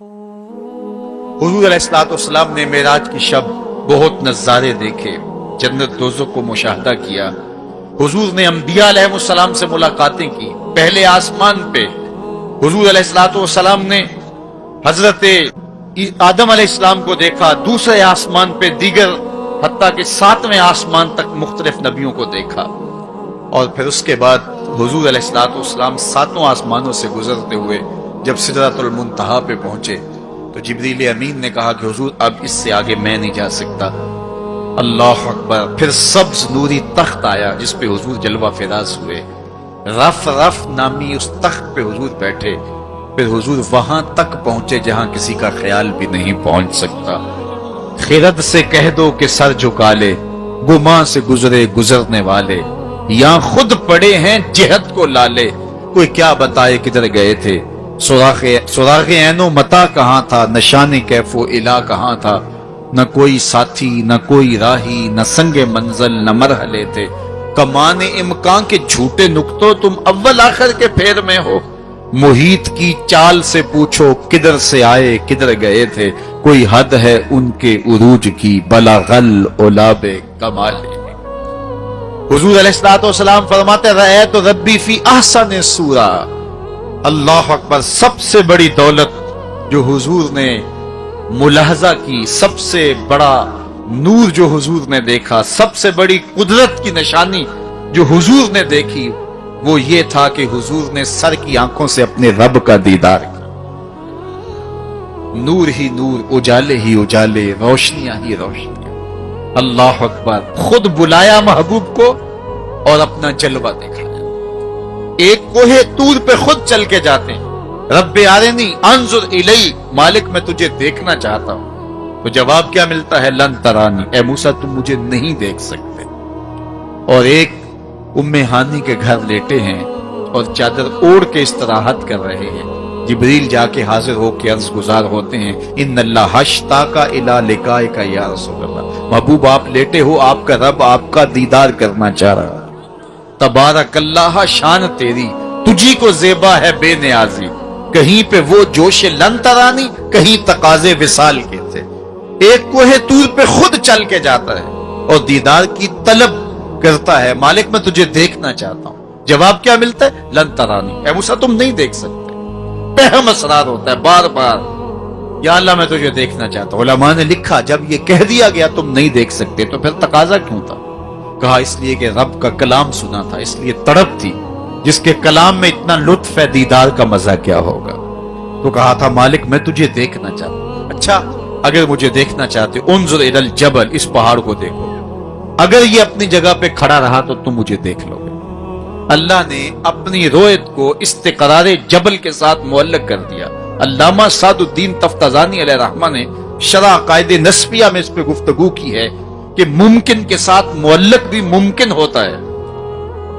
حضور علیہ السلام نے معراج کی شب بہت نظارے دیکھے، جنت دوزخ کو مشاہدہ کیا۔ حضور نے انبیاء علیہ السلام سے ملاقاتیں کی۔ پہلے آسمان پہ حضور علیہ السلام نے حضرت آدم علیہ السلام کو دیکھا، دوسرے آسمان پہ دیگر حتیٰ کہ 7ویں آسمان تک مختلف نبیوں کو دیکھا، اور پھر اس کے بعد حضور علیہ السلام 7 آسمانوں سے گزرتے ہوئے جب سدرۃ المنتہا پہ پہنچے تو جبریل امین نے کہا کہ حضور اب اس سے آگے میں نہیں جا سکتا۔ اللہ اکبر۔ پھر سبز نوری تخت آیا جس پہ حضور جلوہ فراز ہوئے، رف رف نامی اس تخت پہ حضور بیٹھے، پھر حضور وہاں تک پہنچے جہاں کسی کا خیال بھی نہیں پہنچ سکتا۔ خرد سے کہہ دو کہ سر جھکا لے، گماں سے گزرے گزرنے والے، یہاں خود پڑے ہیں جہت کو لالے، کوئی کیا بتائے کدھر گئے تھے، سراغ عین و متا کہاں تھا، نشان کیف و الہ کہاں تھا، نہ کوئی ساتھی نہ کوئی راہی، نہ سنگ منزل نہ مرحلے تھے، کمان امکان کے جھوٹے نکتوں تم اول آخر کے پھیر میں ہو، محیط کی چال سے پوچھو کدھر سے آئے کدھر گئے تھے، کوئی حد ہے ان کے عروج کی، بلغل اولاب کمال۔ حضور علیہ السلام فرماتے رأیت ربی فی احسن صورہ۔ اللہ اکبر۔ سب سے بڑی دولت جو حضور نے ملاحظہ کی، سب سے بڑا نور جو حضور نے دیکھا، سب سے بڑی قدرت کی نشانی جو حضور نے دیکھی، وہ یہ تھا کہ حضور نے سر کی آنکھوں سے اپنے رب کا دیدار کیا۔ نور ہی نور، اجالے ہی اجالے، روشنیاں ہی روشنیاں۔ اللہ اکبر۔ خود بلایا محبوب کو اور اپنا جلوہ دکھایا۔ ایک کوہ طور پہ خود چل کے جاتے ہیں، رب ارنی انظر الی، مالک میں تجھے دیکھنا چاہتا ہوں، تو جواب کیا ملتا ہے؟ لن ترانی، اے موسیٰ تم مجھے نہیں دیکھ سکتے۔ اور ایک ام ہانی کے گھر لیٹے ہیں اور چادر اوڑھ کے استراحت کر رہے ہیں، جبریل جا کے حاضر ہو کے عرض گزار ہوتے ہیں، ان اللہ اشتاق الی لقائک یا رسول اللہ، محبوب آپ لیٹے ہو، آپ کا رب آپ کا دیدار کرنا چاہ رہا ہے۔ تبارک اللہ، شان تیری، تجھی کو زیبا ہے بے نیازی، کہیں پہ وہ جوش لن ترانی، کہیں تقاضے وصال کے تھے۔ ایک کوہ طور پہ خود چل کے جاتا ہے اور دیدار کی طلب کرتا ہے، مالک میں تجھے دیکھنا چاہتا ہوں، جواب کیا ملتا ہے؟ لن ترانی، اے موسیٰ تم نہیں دیکھ سکتے۔ پہم اسرار ہوتا ہے بار بار، یا اللہ میں تجھے دیکھنا چاہتا ہوں۔ علماء نے لکھا جب یہ کہہ دیا گیا تم نہیں دیکھ سکتے تو پھر تقاضا کیوں تھا؟ کہا اس لیے کہ رب کا کلام سنا تھا، اس لیے تڑپ تھی، جس کے کلام میں اتنا لطف ہے دیدار کا مزہ کیا ہوگا۔ تو کہا تھا مالک میں تجھے دیکھنا چاہتا ہوں۔ اچھا اگر مجھے دیکھنا چاہتے انظر الی الجبل، اس پہاڑ کو دیکھو، اگر یہ اپنی جگہ پہ کھڑا رہا تو تم مجھے دیکھ لو گے۔ اللہ نے اپنی رویت کو استقرار جبل کے ساتھ معلق کر دیا۔ علامہ سعد الدین تفتازانی علیہ رحمہ نے شرح عقائد نسبیہ میں اس پہ گفتگو کی ہے کہ ممکن کے ساتھ معلق بھی ممکن ہوتا ہے،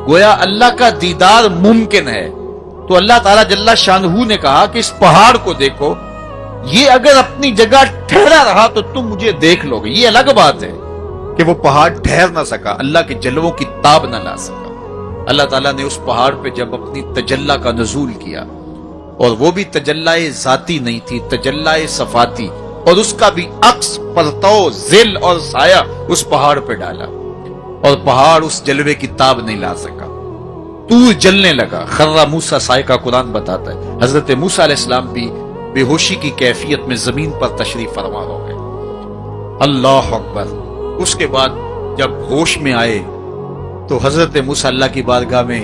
گویا اللہ کا دیدار ممکن ہے۔ تو اللہ تعالیٰ جل شانہ نے کہا کہ اس پہاڑ کو دیکھو، یہ اگر اپنی جگہ ٹھہرا رہا تو تم مجھے دیکھ لو گے۔ یہ الگ بات ہے کہ وہ پہاڑ ٹھہر نہ سکا، اللہ کے جلووں کی تاب نہ لا سکا۔ اللہ تعالیٰ نے اس پہاڑ پہ جب اپنی تجلی کا نزول کیا، اور وہ بھی تجلی ذاتی نہیں تھی، تجلی صفاتی، اور اس کا بھی عکس، پرتو، ظل اور سایہ اس پہاڑ پہ ڈالا، اور پہاڑ اس جلوے کی تاب نہیں لا سکا۔ طور جلنے لگا، خر موسیٰ صائقہ، قرآن بتاتا ہے حضرت موسیٰ علیہ السلام بھی بے ہوشی کی کیفیت میں زمین پر تشریف فرما ہو گئے۔ اللہ اکبر۔ اس کے بعد جب ہوش میں آئے تو حضرت موسیٰ اللہ کی بارگاہ میں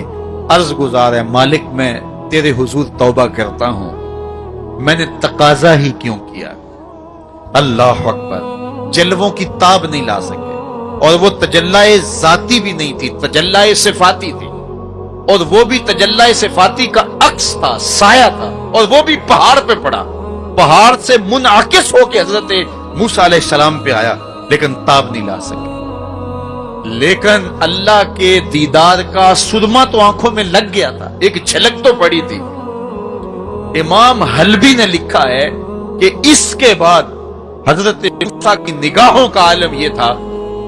عرض گزار ہے، مالک میں تیرے حضور توبہ کرتا ہوں، میں نے تقاضا ہی کیوں کیا۔ اللہ اکبر۔ جلووں کی تاب نہیں لا سکے، اور وہ تجلی ذاتی بھی نہیں تھی، تجلی صفاتی تھی، اور وہ بھی تجلی صفاتی کا عکس تھا، سایہ تھا، اور وہ بھی پہاڑ پہ پڑا، پہاڑ سے منعکس ہو کے حضرت موسیٰ علیہ السلام پہ آیا، لیکن تاب نہیں لا سکے۔ لیکن اللہ کے دیدار کا سرما تو آنکھوں میں لگ گیا تھا، ایک جھلک تو پڑی تھی۔ امام حلبی نے لکھا ہے کہ اس کے بعد حضرت موسیٰ کی نگاہوں کا عالم یہ تھا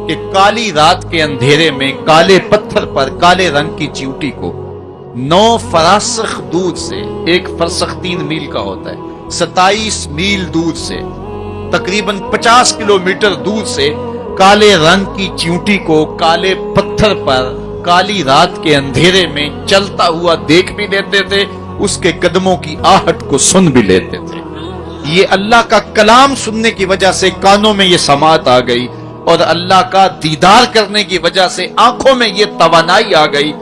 کہ کالی رات کے اندھیرے میں کالے پتھر پر کالے رنگ کی چیوٹی کو 9 فراسخ دور سے، ایک فرسخ 3 میل کا ہوتا ہے، 27 میل دور سے، تقریباً 50 کلومیٹر دور سے کالے رنگ کی چیونٹی کو کالے پتھر پر کالی رات کے اندھیرے میں چلتا ہوا دیکھ بھی لیتے تھے، اس کے قدموں کی آہٹ کو سن بھی لیتے تھے۔ یہ اللہ کا کلام سننے کی وجہ سے کانوں میں یہ سماعت آ گئی، اور اللہ کا دیدار کرنے کی وجہ سے آنکھوں میں یہ توانائی آ گئی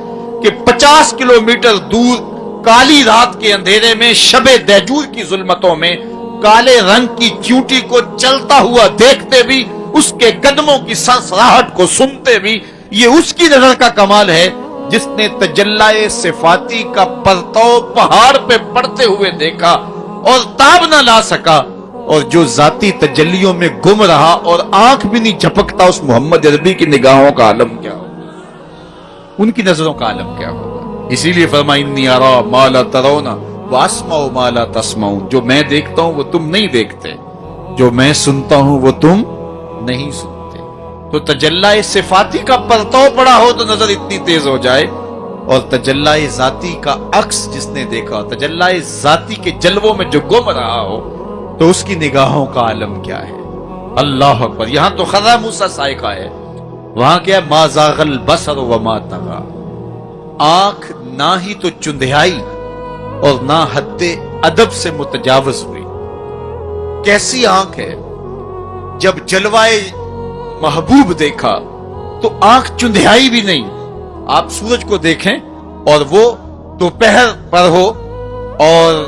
کہ 50 کلومیٹر دور کالی رات کے اندھیرے میں شب دہجور کی ظلمتوں میں کالے رنگ کی چیونٹی کو چلتا ہوا دیکھتے بھی، اس کے قدموں کی سرسراہٹ کو سنتے بھی۔ یہ اس کی نظر کا کمال ہے جس نے تجلی صفاتی کا پرتو پہاڑ پہ پڑتے ہوئے دیکھا اور تاب نہ لا سکا، اور جو ذاتی تجلیوں میں گم رہا اور آنکھ بھی نہیں جھپکتا، اس محمد عربی کی نگاہوں کا عالم کیا ہوگا، ان کی نظروں کا عالم کیا ہوگا۔ اسی لیے فرمایا انی ارا ما لا ترون واسمع ما لا تسمعون، جو میں دیکھتا ہوں وہ تم نہیں دیکھتے، جو میں سنتا ہوں وہ تم نہیں سنتے۔ تو تجلی صفاتی کا پرتو پڑا ہو تو نظر اتنی تیز ہو جائے، اور تجلی ذاتی کا عکس جس نے دیکھا، تجلی ذاتی کے جلووں میں جو گم رہا ہو، تو اس کی نگاہوں کا عالم کیا ہے۔ اللہ اکبر۔ یہاں تو خضا موسیٰ سائقہ ہے، وہاں کیا ہے، ما زاغ البصر وما طغى، آنکھ نہ ہی تو چندھیائی اور نہ حد ادب سے متجاوز ہوئی۔ کیسی آنکھ ہے، جب جلوائے محبوب دیکھا تو آنکھ چندھیائی بھی نہیں۔ آپ سورج کو دیکھیں اور وہ دوپہر پر ہو اور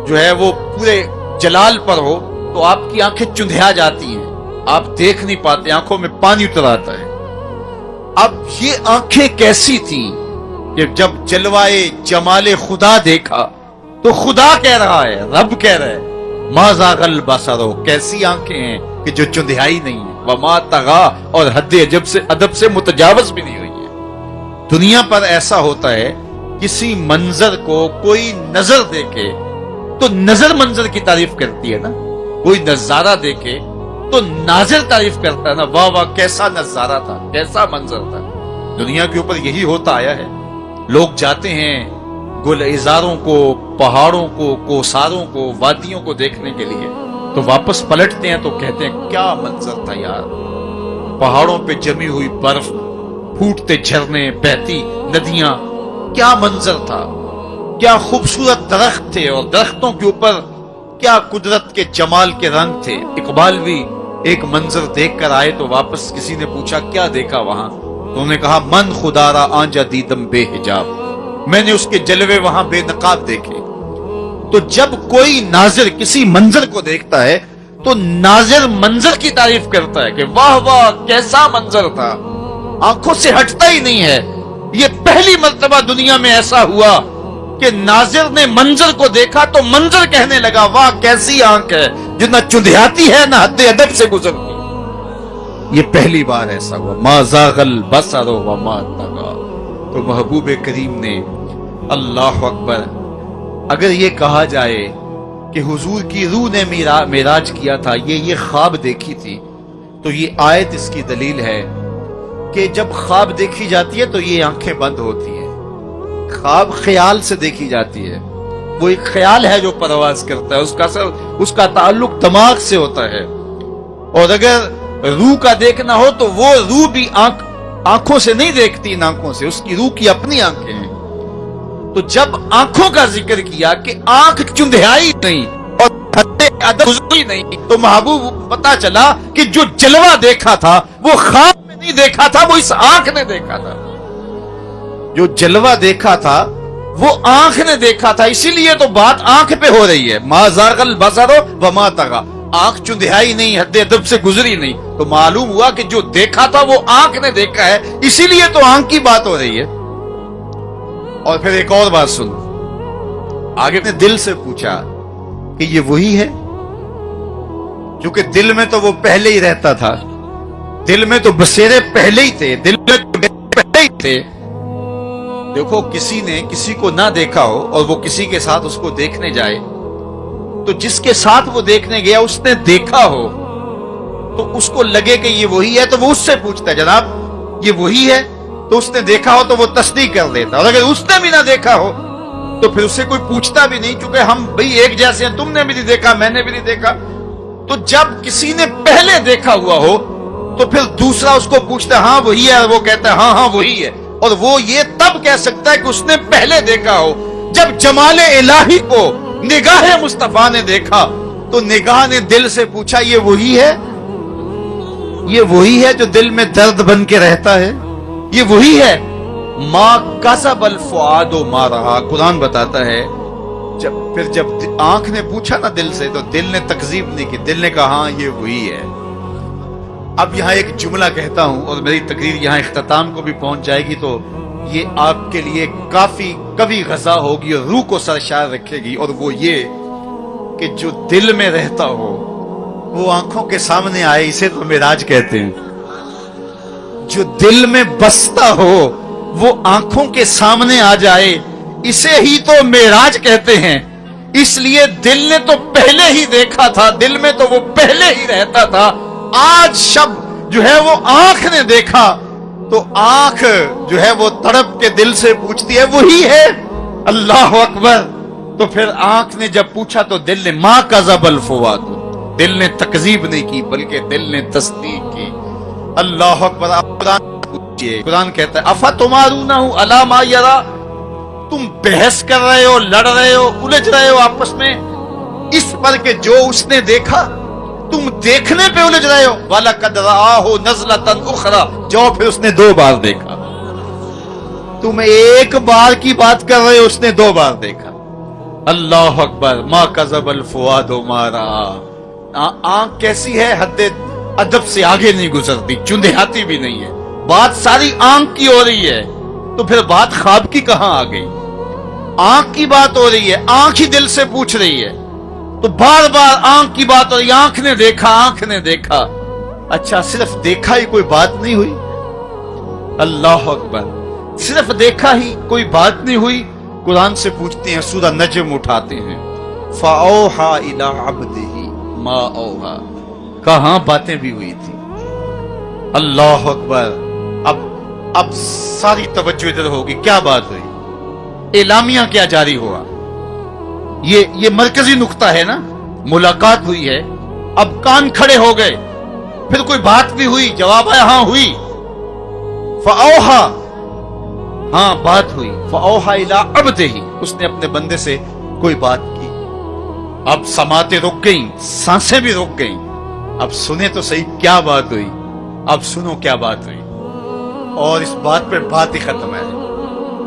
جو ہے وہ پورے جلال پر ہو تو آپ کی آنکھیں چندھیا جاتی ہیں، آپ دیکھ نہیں پاتے، آنکھوں میں پانی اتر آتا ہے۔ اب یہ آنکھیں کیسی تھیں کہ جب جلوائے جمال خدا دیکھا تو خدا کہہ رہا ہے، رب کہہ رہا ہے، ما زاغ البصر، کیسی آنکھیں ہیں کہ جو چندھیائی نہیں ہے، وما طغى، اور حد ادب سے متجاوز بھی نہیں ہوئی ہے۔ دنیا پر ایسا ہوتا ہے، کسی منظر کو کوئی نظر دیکھے تو نظر منظر کی تعریف کرتی ہے نا، کوئی نظارہ دیکھے تو ناظر تعریف کرتا ہے نا، واہ واہ کیسا نظارہ تھا، کیسا منظر تھا۔ دنیا کے اوپر یہی ہوتا آیا ہے، لوگ جاتے ہیں گلزاروں کو، پہاڑوں کو، کوساروں کو، وادیوں کو دیکھنے کے لیے، تو واپس پلٹتے ہیں تو کہتے ہیں کیا منظر تھا یار، پہاڑوں پہ جمی ہوئی برف، پھوٹتے جھرنے، بہتی ندیاں، کیا منظر تھا، کیا خوبصورت درخت تھے، اور درختوں کے اوپر کیا قدرت کے جمال کے رنگ تھے۔ اقبال بھی ایک منظر دیکھ کر آئے تو واپس کسی نے پوچھا کیا دیکھا وہاں، تو انہوں نے کہا من خدا را آنجا دیدم بے حجاب، میں نے اس کے جلوے وہاں بے نقاب دیکھے۔ تو جب کوئی ناظر کسی منظر کو دیکھتا ہے تو ناظر منظر کی تعریف کرتا ہے کہ واہ واہ کیسا منظر تھا، آنکھوں سے ہٹتا ہی نہیں ہے۔ یہ پہلی مرتبہ دنیا میں ایسا ہوا کہ ناظر نے منظر کو دیکھا تو منظر کہنے لگا واہ کیسی آنکھ ہے جو نہ چندھیاتی ہے نہ حد ادب سے گزرتی۔ یہ پہلی بار ایسا ہوا، ما زاغ البصر وما طغى۔ تو محبوب کریم نے، اللہ اکبر، اگر یہ کہا جائے کہ حضور کی روح نے معراج کیا تھا، یہ خواب دیکھی تھی، تو یہ آیت اس کی دلیل ہے کہ جب خواب دیکھی جاتی ہے تو یہ آنکھیں بند ہوتی ہیں۔ خواب خیال سے دیکھی جاتی ہے، وہ ایک خیال ہے جو پرواز کرتا ہے، اس کا تعلق دماغ سے ہوتا ہے، اور اگر روح کا دیکھنا ہو تو وہ روح بھی آنکھوں سے نہیں دیکھتی، ان آنکھوں سے، اس کی روح کی اپنی آنکھیں ہیں۔ تو جب آنکھوں کا ذکر کیا کہ آنکھ چندھیائی نہیں اور حد ادب گزری نہیں، تو محبوب پتا چلا کہ جو جلوہ دیکھا تھا وہ خواب میں نہیں دیکھا تھا، وہ اس آنکھ نے دیکھا تھا۔ جو جلوہ دیکھا تھا وہ آنکھ نے دیکھا تھا، اسی لیے تو بات آنکھ پہ ہو رہی ہے، ما زاغ البصر وما طغى، آنکھ چندھیائی نہیں، حد ادب سے گزری نہیں، تو معلوم ہوا کہ جو دیکھا تھا وہ آنکھ نے دیکھا ہے، اسی لیے تو آنکھ کی بات ہو رہی ہے۔ اور پھر ایک اور بات سن، آگے نے دل سے پوچھا کہ یہ وہی ہے، کیونکہ دل میں تو وہ پہلے ہی رہتا تھا، دل میں تو بسیرے پہلے ہی تھے، دل میں پہلے ہی تھے۔ دیکھو کسی نے کسی کو نہ دیکھا ہو اور وہ کسی کے ساتھ اس کو دیکھنے جائے، تو جس کے ساتھ وہ دیکھنے گیا اس نے دیکھا ہو تو اس کو لگے کہ یہ وہی ہے، تو وہ اس سے پوچھتا ہے جناب یہ وہی ہے، تو اس نے دیکھا ہو تو وہ تصدیق کر دیتا، اور اگر اس نے بھی نہ دیکھا ہو تو پھر اسے کوئی پوچھتا بھی نہیں، کیونکہ ہم بھئی ایک جیسے ہیں، تم نے بھی نہیں دیکھا، میں نے بھی نہیں دیکھا۔ تو جب کسی نے پہلے دیکھا ہوا ہو تو پھر دوسرا اس کو پوچھتا ہے ہاں وہی ہے، اور وہ کہتا ہے ہاں ہاں وہی ہے، اور وہ یہ تب کہہ سکتا ہے کہ اس نے پہلے دیکھا ہو۔ جب جمال الہی کو نگاہ مصطفیٰ نے دیکھا تو نگاہ نے دل سے پوچھا یہ وہی ہے، یہ وہی ہے جو دل میں درد بن کے رہتا ہے، یہ وہی ہے۔ ما کذب الفؤاد ما رہا، قرآن بتاتا ہے جب آنکھ نے پوچھا نا دل سے تو دل نے تکذیب نہیں کی، دل نے کہا ہاں یہ وہی ہے۔ اب یہاں ایک جملہ کہتا ہوں اور میری تقریر یہاں اختتام کو بھی پہنچ جائے گی، تو یہ آپ کے لیے کافی کبھی غذا ہوگی اور روح کو سرشار رکھے گی، اور وہ یہ کہ جو دل میں رہتا ہو وہ آنکھوں کے سامنے آئے، اسے تو معراج کہتے ہیں۔ جو دل میں بستا ہو وہ آنکھوں کے سامنے آ جائے، اسے ہی تو معراج کہتے ہیں۔ اس لیے دل نے تو پہلے ہی دیکھا تھا، دل میں تو وہ پہلے ہی رہتا تھا۔ آج شب جو ہے وہ آنکھ نے دیکھا تو آنکھ جو ہے وہ تڑپ کے دل سے پوچھتی ہے وہی ہے، اللہ اکبر۔ تو پھر آنکھ نے جب پوچھا تو دل نے ما کذب الفؤاد، دل نے تکذیب نہیں کی بلکہ دل نے تصدیق کی۔ اللہ اکبر۔ آپ قرآن پوچھئے، قرآن کہتا ہے افتمارونہ علی ما یری، تم بحث کر رہے ہو، لڑ رہے ہو، الجھ رہے ہو آپس میں اس پر کہ جو اس نے دیکھا، تم دیکھنے پہ الجھ رہے ہو۔ وَلَقَدْ رَآهُ نَزْلَةً أُخْرَىٰ، جو پھر اس نے 2 بار دیکھا۔ تم ایک بار کی بات کر رہے ہو، اس نے 2 بار دیکھا۔ اللہ اکبر۔ ما کذب الفؤاد ما رأى، آنکھ کیسی ہے، حد ادب سے آگے نہیں گزرتی، چندیاتی بھی نہیں ہے، بات ساری آنکھ کی ہو رہی ہے، تو پھر بات خواب کی کہاں آ گئی؟ آنکھ کی بات ہو رہی ہے، آنکھ ہی دل سے پوچھ رہی ہے، تو بار بار آنکھ کی بات ہو رہی ہے، آنکھ نے دیکھا، آنکھ نے دیکھا۔ اچھا صرف دیکھا ہی کوئی بات نہیں ہوئی؟ اللہ اکبر۔ صرف دیکھا ہی کوئی بات نہیں ہوئی؟ قرآن سے پوچھتے ہیں، سورہ نجم اٹھاتے ہیں، فَأَوْحَىٰ إِلَىٰ عَبْدِهِ مَا أَوْحَىٰ، کہاں باتیں بھی ہوئی تھی۔ اللہ اکبر۔ اب ساری توجہ ادھر ہوگی، کیا بات ہوئی، اعلامیہ کیا جاری ہوا، یہ مرکزی نقطہ ہے نا، ملاقات ہوئی ہے، اب کان کھڑے ہو گئے، پھر کوئی بات بھی ہوئی، جواب آیا ہاں ہوئی، فَأَوْحَىٰ، ہاں بات ہوئی، فَأَوْحَىٰ إِلَىٰ عَبْدِهِ، اس نے اپنے بندے سے کوئی بات کی۔ اب سماعتیں رک گئیں، سانسیں بھی رک گئیں، اب سنیں تو صحیح کیا بات ہوئی، اب سنو کیا بات ہوئی، اور اس بات پہ بات ہی ختم ہے۔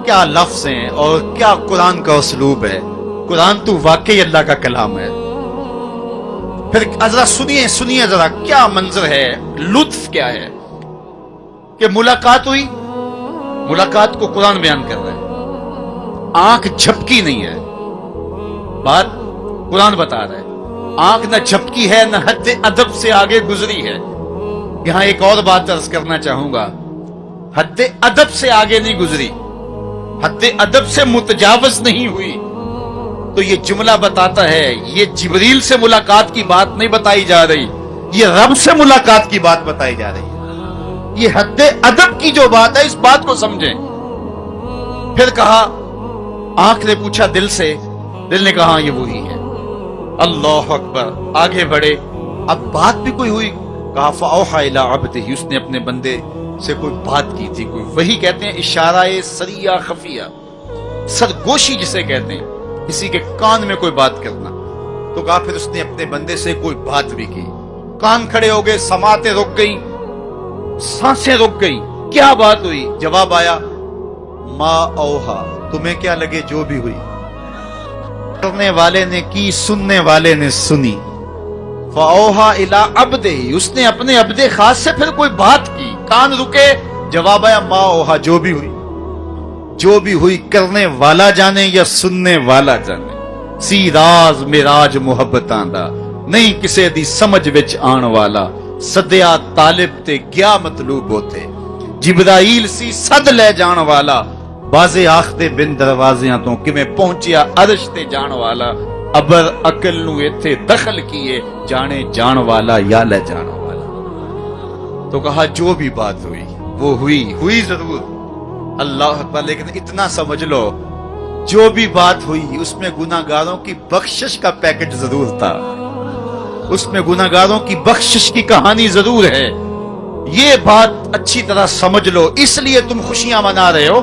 کیا لفظ ہیں اور کیا قرآن کا اسلوب ہے، قرآن تو واقعی اللہ کا کلام ہے۔ پھر ذرا سنیے ذرا کیا منظر ہے، لطف کیا ہے کہ ملاقات ہوئی، ملاقات کو قرآن بیان کر رہا ہے، آنکھ جھپکی نہیں ہے، بات قرآن بتا رہا ہے، آنکھ نہ جھپکی ہے نہ حد ادب سے آگے گزری ہے۔ یہاں ایک اور بات عرض کرنا چاہوں گا، حد ادب سے آگے نہیں گزری، حد ادب سے متجاوز نہیں ہوئی۔ تو یہ جملہ بتاتا ہے یہ جبریل سے ملاقات کی بات نہیں بتائی جا رہی، یہ رب سے ملاقات کی بات بتائی جا رہی ہے۔ یہ حد ادب کی جو بات ہے، اس بات کو سمجھیں۔ پھر کہا، آنکھ نے پوچھا دل سے، دل نے کہا یہ وہی ہے۔ اللہ اکبر۔ آگے بڑھے، اب بات بھی کوئی ہوئی، کہا فَأَوْحَىٰ إِلَىٰ عَبْدِهِ، اس نے اپنے بندے سے کوئی بات کی تھی، کوئی وہی کہتے ہیں اشارہ سریہ خفیہ، سرگوشی جسے کہتے ہیں، کسی کے کان میں کوئی بات کرنا۔ تو کہا پھر اس نے اپنے بندے سے کوئی بات بھی کی، کان کھڑے ہو گئے، سماعتیں رک گئیں، سانسیں رک گئیں، کیا بات ہوئی؟ جواب آیا ما اوہا، تمہیں کیا لگے جو بھی ہوئی، کرنے والے نے کی، سننے والے نے سنی۔ فَأَوْحَىٰ إِلَىٰ عَبْدِهِ، اس نے اپنے عبد خاص سے پھر کوئی بات کی، کان رکے، جواب آیا ما اوہا، جو بھی ہوئی، جو بھی ہوئی، کرنے والا جانے یا سننے والا جانے۔ سی راز میراج محبتاں دا، نہیں کسے دی سمجھ وچ آن والا، سدیا طالب تے گیا مطلوب ہوتے، جبرائیل سی سد لے جان والا، بازے آخدے بن دروازیاں تو کمیں پہنچیا عرش تے جان والا، ابر عقل نو ایتھے دخل کیے، جانے جان والا یا لے جان والا۔ تو کہا جو بھی بات ہوئی وہ ہوئی ضرور، اللہ اکبر، لیکن اتنا سمجھ لو جو بھی بات ہوئی اس میں گناہگاروں کی بخشش کا پیکٹ ضرور تھا، اس میں گناہگاروں کی بخشش کی کہانی ضرور ہے. یہ بات اچھی طرح سمجھ لو. اس لیے تم خوشیاں منا رہے ہو،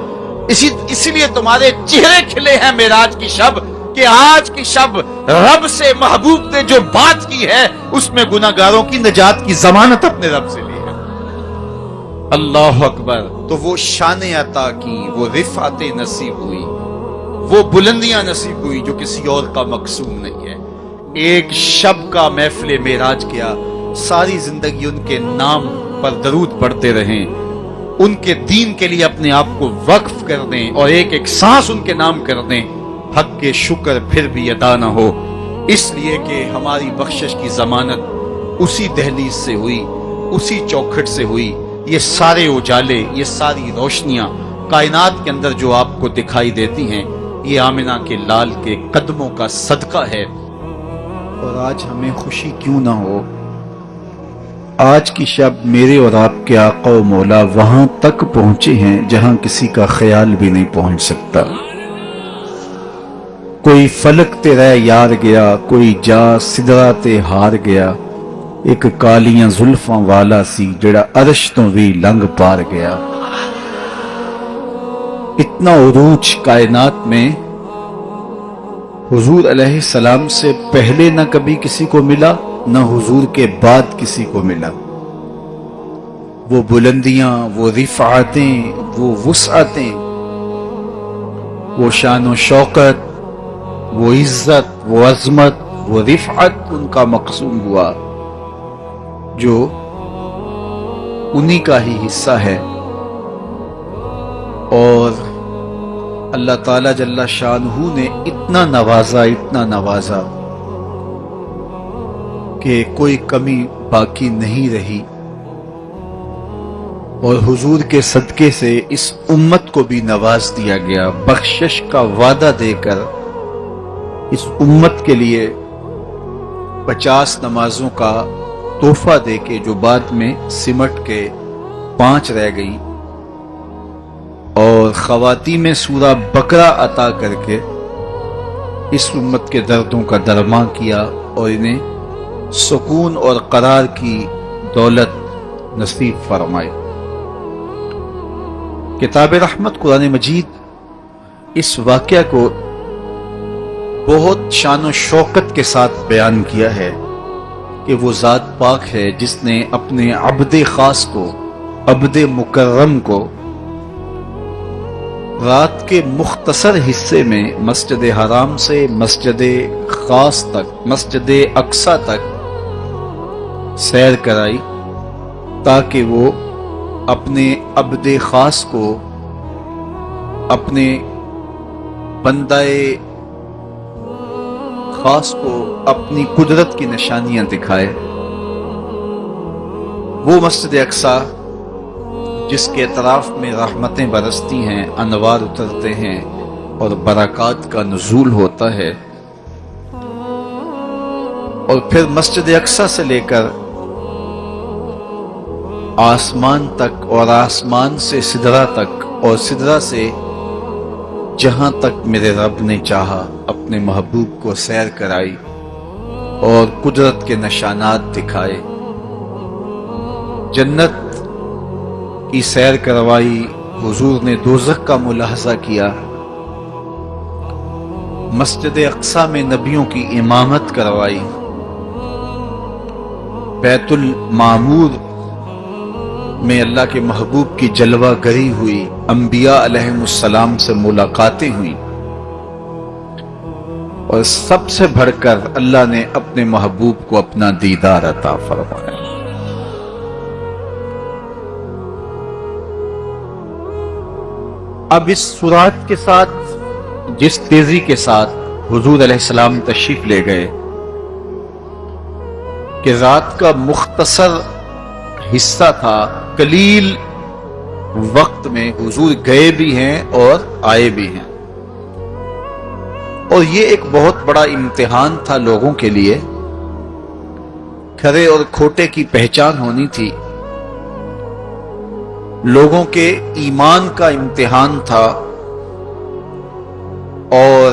اسی لیے تمہارے چہرے کھلے ہیں معراج کی شب، کہ آج کی شب رب سے محبوب نے جو بات کی ہے اس میں گناہگاروں کی نجات کی ضمانت اپنے رب سے لی ہے. اللہ اکبر. تو وہ شان عطا کی، وہ رفعت نصیب ہوئی، وہ بلندیاں نصیب ہوئی جو کسی اور کا مقسوم نہیں ہے. ایک شب کا محفل معراج کیا، ساری زندگی ان کے نام پر درود پڑھتے رہیں، ان کے دین کے لیے اپنے آپ کو وقف کر دیں اور ایک ایک سانس ان کے نام کر دیں. حق کے شکر پھر بھی ادا نہ ہو، اس لیے کہ ہماری بخشش کی ضمانت اسی دہلیز سے ہوئی، اسی چوکھٹ سے ہوئی. یہ سارے اجالے، یہ ساری روشنیاں کائنات کے اندر جو آپ کو دکھائی دیتی ہیں، یہ آمنہ کے لال کے قدموں کا صدقہ ہے. اور آج ہمیں خوشی کیوں نہ ہو؟ آج کی شب میرے اور آپ کے آقا و مولا وہاں تک پہنچے ہیں جہاں کسی کا خیال بھی نہیں پہنچ سکتا. کوئی فلک تے رہ یار گیا، کوئی جا سدرا تے ہار گیا، ایک کالیاں زلفاں والا سی جڑا عرش تو بھی لنگ پار گیا. اتنا عروج کائنات میں حضور علیہ السلام سے پہلے نہ کبھی کسی کو ملا، نہ حضور کے بعد کسی کو ملا. وہ بلندیاں، وہ رفعتیں، وہ وسعتیں، وہ شان و شوکت، وہ عزت، وہ عظمت، وہ رفعت ان کا مقسوم ہوا جو انہی کا ہی حصہ ہے. اور اللہ تعالیٰ جل شانہ نے اتنا نوازا کہ کوئی کمی باقی نہیں رہی. اور حضور کے صدقے سے اس امت کو بھی نواز دیا گیا، بخشش کا وعدہ دے کر اس امت کے لیے 50 نمازوں کا تحفہ دے کے، جو بعد میں سمٹ کے 5 رہ گئیں، اور خواتین سورہ بقرہ عطا کر کے اس امت کے دردوں کا درمان کیا اور انہیں سکون اور قرار کی دولت نصیب فرمائے. کتاب رحمت قرآن مجید اس واقعہ کو بہت شان و شوکت کے ساتھ بیان کیا ہے کہ وہ ذات پاک ہے جس نے اپنے عبد خاص کو، عبد مکرم کو، رات کے مختصر حصے میں مسجد حرام سے مسجد خاص تک، مسجد اقصی تک سیر کرائی، تاکہ وہ اپنے عبد خاص کو، اپنے بندہ خاص کو اپنی قدرت کی نشانیاں دکھائے. وہ مسجد اقصی جس کے اطراف میں رحمتیں برستی ہیں، انوار اترتے ہیں اور برکات کا نزول ہوتا ہے. اور پھر مسجد اقصی سے لے کر آسمان تک، اور آسمان سے سدرہ تک، اور سدرہ سے جہاں تک میرے رب نے چاہا اپنے محبوب کو سیر کرائی اور قدرت کے نشانات دکھائے. جنت کی سیر کروائی، حضور نے دوزخ کا ملاحظہ کیا، مسجد اقصی میں نبیوں کی امامت کروائی، بیت المعمور میں اللہ کے محبوب کی جلوہ گری ہوئی، انبیاء علیہم السلام سے ملاقاتیں ہوئیں، اور سب سے بڑھ کر اللہ نے اپنے محبوب کو اپنا دیدار عطا فرمایا. اب اس سرعت کے ساتھ، جس تیزی کے ساتھ حضور علیہ السلام تشریف لے گئے کہ رات کا مختصر حصہ تھا، قلیل وقت میں حضور گئے بھی ہیں اور آئے بھی ہیں. اور یہ ایک بہت بڑا امتحان تھا لوگوں کے لیے. کھرے اور کھوٹے کی پہچان ہونی تھی، لوگوں کے ایمان کا امتحان تھا، اور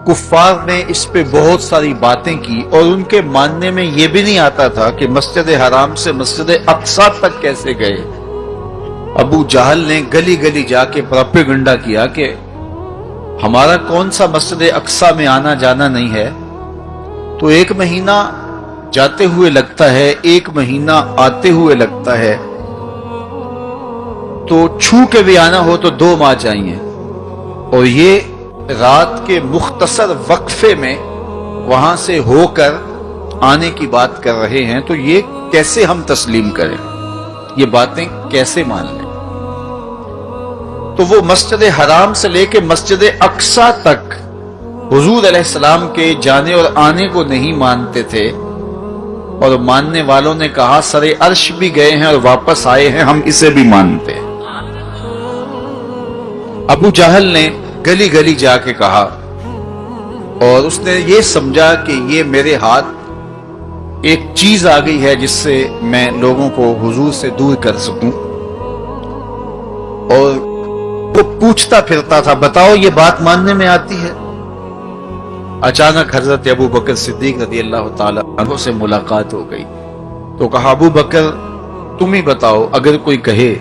کفار نے اس پہ بہت ساری باتیں کی، اور ان کے ماننے میں یہ بھی نہیں آتا تھا کہ مسجد حرام سے مسجد اقصی تک کیسے گئے۔ ابو جہل نے گلی گلی جا کے پروپیگنڈا کیا کہ ہمارا کون سا مسجد اقصی میں آنا جانا نہیں ہے، تو 1 مہینہ جاتے ہوئے لگتا ہے، 1 مہینہ آتے ہوئے لگتا ہے، تو چھو کے بھی آنا ہو تو 2 ماہ چاہیے، اور یہ رات کے مختصر وقفے میں وہاں سے ہو کر آنے کی بات کر رہے ہیں، تو یہ کیسے ہم تسلیم کریں، یہ باتیں کیسے مان لیں؟ تو وہ مسجد حرام سے لے کے مسجد اقصی تک حضور علیہ السلام کے جانے اور آنے کو نہیں مانتے تھے، اور ماننے والوں نے کہا سرے عرش بھی گئے ہیں اور واپس آئے ہیں، ہم اسے بھی مانتے ہیں۔ ابو جہل نے گلی گلی جا کے کہا، اور اس نے یہ سمجھا کہ یہ میرے ہاتھ ایک چیز آ گئی ہے جس سے میں لوگوں کو حضور سے دور کر سکوں، اور وہ پوچھتا پھرتا تھا بتاؤ یہ بات ماننے میں آتی ہے؟ اچانک حضرت ابو بکر صدیق رضی اللہ تعالی عنہ سے ملاقات ہو گئی، تو کہا ابو بکر تم ہی بتاؤ، اگر کوئی کہے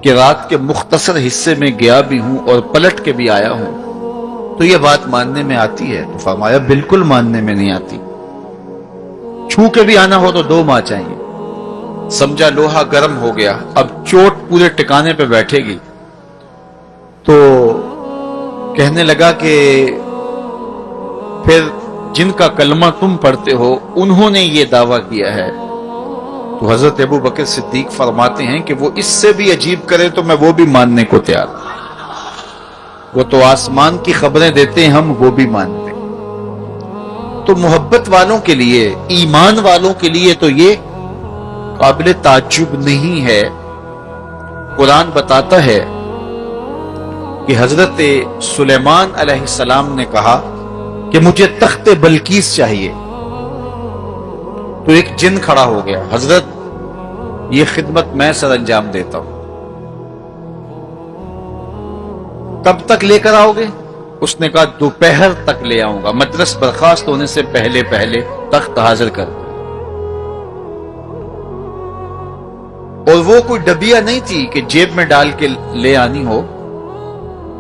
کہ رات کے مختصر حصے میں گیا بھی ہوں اور پلٹ کے بھی آیا ہوں تو یہ بات ماننے میں آتی ہے؟ تو فرمایا بالکل ماننے میں نہیں آتی، چھو کے بھی آنا ہو تو 2 ماہ چاہیے۔ سمجھا لوہا گرم ہو گیا، اب چوٹ پورے ٹکانے پہ بیٹھے گی، تو کہنے لگا کہ پھر جن کا کلمہ تم پڑھتے ہو انہوں نے یہ دعویٰ کیا ہے۔ تو حضرت ابو بکر صدیق فرماتے ہیں کہ وہ اس سے بھی عجیب کرے تو میں وہ بھی ماننے کو تیار ہوں، وہ تو آسمان کی خبریں دیتے ہیں، ہم وہ بھی مانتے ہیں۔ تو محبت والوں کے لیے، ایمان والوں کے لیے تو یہ قابل تعجب نہیں ہے۔ قرآن بتاتا ہے کہ حضرت سلیمان علیہ السلام نے کہا کہ مجھے تخت بلقیس چاہیے، تو ایک جن کھڑا ہو گیا، حضرت یہ خدمت میں سر انجام دیتا ہوں، کب تک لے کر آؤ گے؟ اس نے کہا دوپہر تک لے آؤں گا، مجلس برخاست ہونے سے پہلے پہلے تخت حاضر کر دو۔ اور وہ کوئی ڈبیا نہیں تھی کہ جیب میں ڈال کے لے آنی ہو،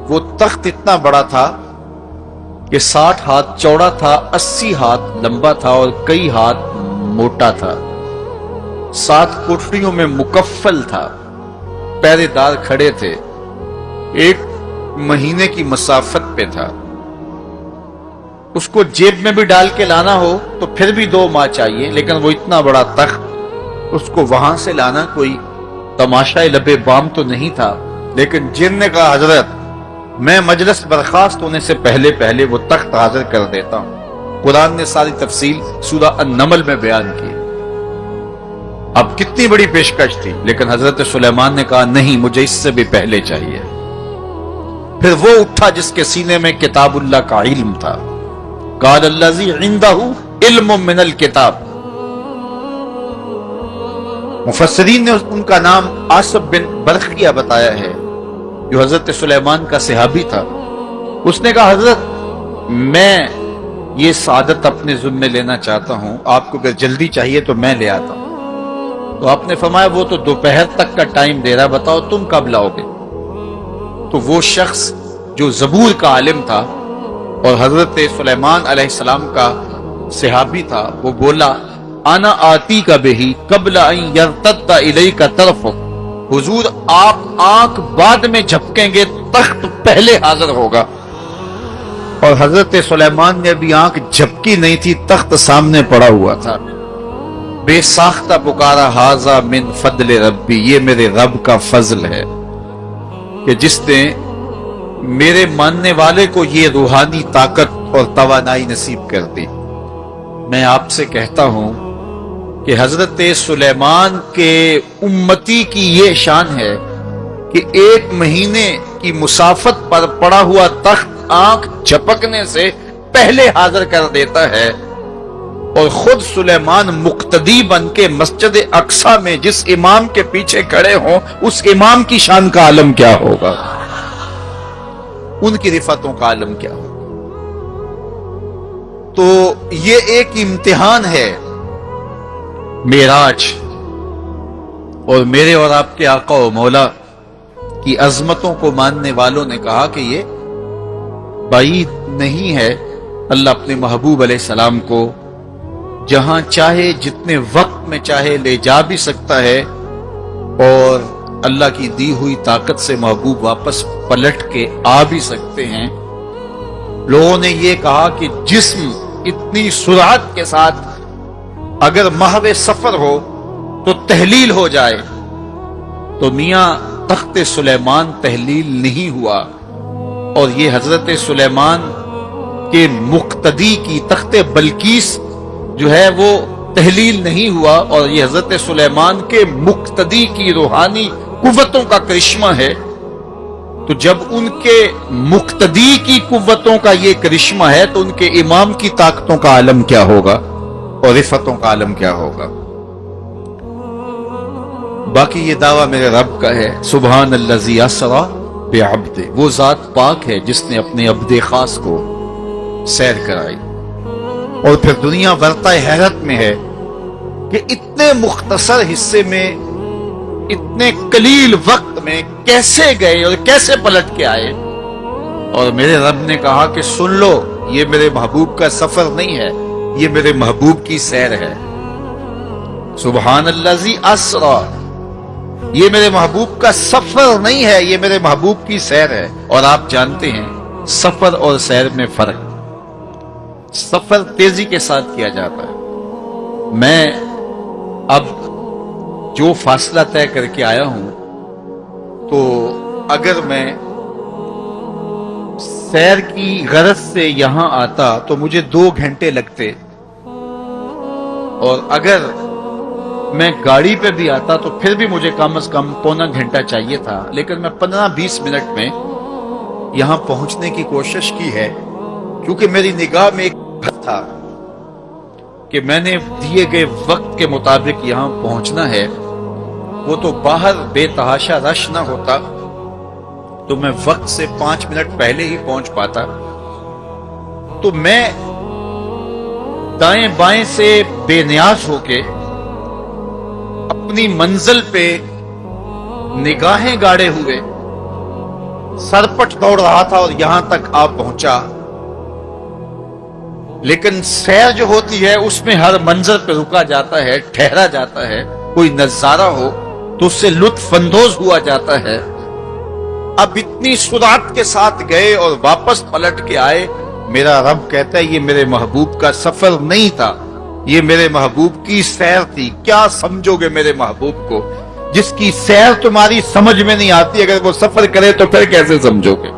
وہ تخت اتنا بڑا تھا کہ 60 ہاتھ چوڑا تھا، 80 ہاتھ لمبا تھا اور کئی ہاتھ موٹا تھا، 7 کوٹریوں میں مکفل تھا، پہرے دار کھڑے تھے، 1 مہینے کی مسافت پہ تھا۔ اس کو جیب میں بھی ڈال کے لانا ہو تو پھر بھی 2 ماہ چاہیے، لیکن وہ اتنا بڑا تخت، اس کو وہاں سے لانا کوئی تماشا لبے بام تو نہیں تھا۔ لیکن جن نے کہا حضرت میں مجلس برخاست ہونے سے پہلے پہلے وہ تخت حاضر کر دیتا ہوں۔ قرآن نے ساری تفصیل سورہ النمل میں بیان کی۔ اب کتنی بڑی پیشکش تھی، لیکن حضرت سلیمان نے کہا نہیں، مجھے اس سے بھی پہلے چاہیے۔ پھر وہ اٹھا جس کے سینے میں کتاب اللہ کا علم تھا، قال الذی عندہ علم من الکتاب۔ مفسرین نے ان کا نام آصب بن برخیہ بتایا ہے، جو حضرت سلیمان کا صحابی تھا۔ اس نے کہا حضرت میں یہ سعادت اپنے ذمہ لینا چاہتا ہوں، آپ کو اگر جلدی چاہیے تو میں لے آتا ہوں۔ تو آپ نے فرمایا وہ تو دوپہر تک کا ٹائم دے رہا، بتاؤ تم کب لاؤ گے؟ تو وہ شخص جو زبور کا عالم تھا اور حضرت سلیمان علیہ السلام کا صحابی تھا، وہ بولا انا آتی کا بہی قبل ان یرتد الیک طرفک، حضور آپ آنکھ بعد میں جھپکیں گے، تخت پہلے حاضر ہوگا۔ اور حضرت سلیمان نے ابھی آنکھ جھپکی نہیں تھی، تخت سامنے پڑا ہوا تھا۔ بے ساختہ پکارا ھذا من فضل ربی، یہ میرے رب کا فضل ہے کہ جس نے میرے ماننے والے کو یہ روحانی طاقت اور توانائی نصیب کر دی۔ میں آپ سے کہتا ہوں کہ حضرت سلیمان کے امتی کی یہ شان ہے کہ 1 مہینے کی مسافت پر پڑا ہوا تخت آنکھ جھپکنے سے پہلے حاضر کر دیتا ہے، اور خود سلیمان مقتدی بن کے مسجد اقصی میں جس امام کے پیچھے کھڑے ہوں، اس امام کی شان کا عالم کیا ہوگا۔ ان کی رفعتوں کا عالم کیا ہو. تو یہ ایک امتحان ہے معراج، اور میرے اور آپ کے آقا و مولا کی عظمتوں کو ماننے والوں نے کہا کہ یہ بعید نہیں ہے. اللہ اپنے محبوب علیہ السلام کو جہاں چاہے جتنے وقت میں چاہے لے جا بھی سکتا ہے، اور اللہ کی دی ہوئی طاقت سے محبوب واپس پلٹ کے آ بھی سکتے ہیں. لوگوں نے یہ کہا کہ جسم اتنی سرعت کے ساتھ اگر محو سفر ہو تو تحلیل ہو جائے، تو میاں تخت سلیمان تحلیل نہیں ہوا، اور یہ حضرت سلیمان کے مقتدی کی تخت بلقیس جو ہے وہ تحلیل نہیں ہوا، اور یہ حضرت سلیمان کے مقتدی کی روحانی قوتوں کا کرشمہ ہے. تو جب ان کے مقتدی کی قوتوں کا یہ کرشمہ ہے تو ان کے امام کی طاقتوں کا عالم کیا ہوگا اور رفعتوں کا عالم کیا ہوگا. باقی یہ دعویٰ میرے رب کا ہے، سبحان الذی اسری بعبدہ، وہ ذات پاک ہے جس نے اپنے عبد خاص کو سیر کرائی. اور پھر دنیا ورطہ حیرت میں ہے کہ اتنے مختصر حصے میں، اتنے قلیل وقت میں کیسے گئے اور کیسے پلٹ کے آئے. اور میرے رب نے کہا کہ سن لو، یہ میرے محبوب کا سفر نہیں ہے، یہ میرے محبوب کی سیر ہے. سبحان الذی اسری، یہ میرے محبوب کا سفر نہیں ہے، یہ میرے محبوب کی سیر ہے. اور آپ جانتے ہیں سفر اور سیر میں فرق. سفر تیزی کے ساتھ کیا جاتا ہے. میں اب جو فاصلہ طے کر کے آیا ہوں، تو اگر میں سیر کی غرض سے یہاں آتا تو مجھے 2 گھنٹے لگتے، اور اگر میں گاڑی پہ بھی آتا تو پھر بھی مجھے کم از کم پونا گھنٹہ چاہیے تھا. لیکن میں 15-20 منٹ میں یہاں پہنچنے کی کوشش کی ہے، کیونکہ میری نگاہ میں ایک حد تھا کہ میں نے دیے گئے وقت کے مطابق یہاں پہنچنا ہے. وہ تو باہر بے تحاشا رش نہ ہوتا تو میں وقت سے 5 منٹ پہلے ہی پہنچ پاتا. تو میں دائیں بائیں سے بے نیاز ہو کے اپنی منزل پہ نگاہیں گاڑے ہوئے سرپٹ دوڑ رہا تھا اور یہاں تک آ پہنچا. لیکن سیر جو ہوتی ہے اس میں ہر منظر پہ رکا جاتا ہے، ٹھہرا جاتا ہے. کوئی نظارہ ہو تو اس سے لطف اندوز ہوا جاتا ہے. اب اتنی سرعت کے ساتھ گئے اور واپس پلٹ کے آئے. میرا رب کہتا ہے یہ میرے محبوب کا سفر نہیں تھا، یہ میرے محبوب کی سیر تھی. کیا سمجھو گے میرے محبوب کو جس کی سیر تمہاری سمجھ میں نہیں آتی؟ اگر وہ سفر کرے تو پھر کیسے سمجھو گے؟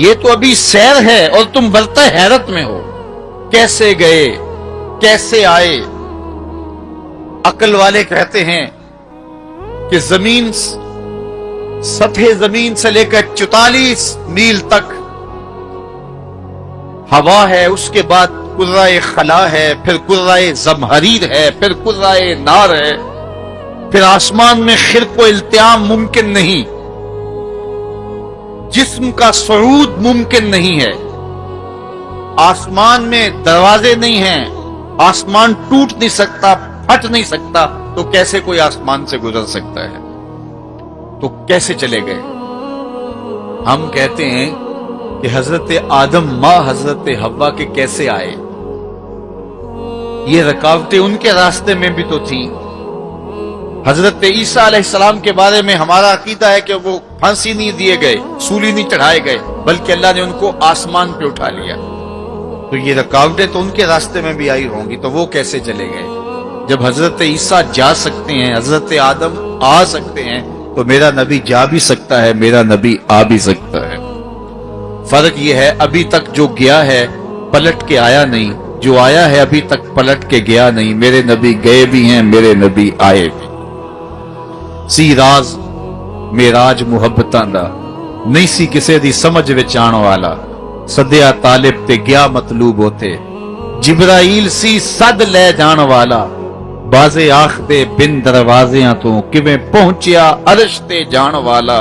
یہ تو ابھی سیر ہے اور تم ورطہ حیرت میں ہو. کیسے گئے، کیسے آئے؟ عقل والے کہتے ہیں کہ زمین، سطح زمین سے لے کر 44 میل تک ہوا ہے، اس کے بعد کرۂ خلا ہے، پھر کرۂ زمہریر ہے، پھر کرۂ نار ہے، پھر آسمان میں خرق و التیام ممکن نہیں، جسم کا صعود ممکن نہیں ہے، آسمان میں دروازے نہیں ہیں، آسمان ٹوٹ نہیں سکتا، پھٹ نہیں سکتا. تو کیسے کوئی آسمان سے گزر سکتا ہے؟ تو کیسے چلے گئے؟ ہم کہتے ہیں کہ حضرت آدم ماں حضرت حوا کے کیسے آئے؟ یہ رکاوٹیں ان کے راستے میں بھی تو تھیں. حضرت عیسیٰ علیہ السلام کے بارے میں ہمارا عقیدہ ہے کہ وہ پھانسی نہیں دیے گئے، سولی نہیں چڑھائے گئے، بلکہ اللہ نے ان کو آسمان پہ اٹھا لیا. تو یہ رکاوٹیں تو ان کے راستے میں بھی آئی ہوں گی، تو وہ کیسے چلے گئے؟ جب حضرت عیسیٰ جا سکتے ہیں، حضرت آدم آ سکتے ہیں، تو میرا نبی جا بھی سکتا ہے، میرا نبی آ بھی سکتا ہے. فرق یہ ہے ابھی تک جو گیا ہے پلٹ کے آیا نہیں، جو آیا ہے ابھی تک پلٹ کے گیا نہیں. میرے نبی گئے بھی ہیں، میرے نبی آئے بھی. سی راز معراج محبتاں دا نہیں سی کسے دی سمجھ وچ آن والا، سدیا طالب تے گیا مطلوب ہوتے، جبرائیل سی صد لے جان والا، بازے آخ دے بن دروازیاں تو کیویں پہنچیا عرش تے جان والا.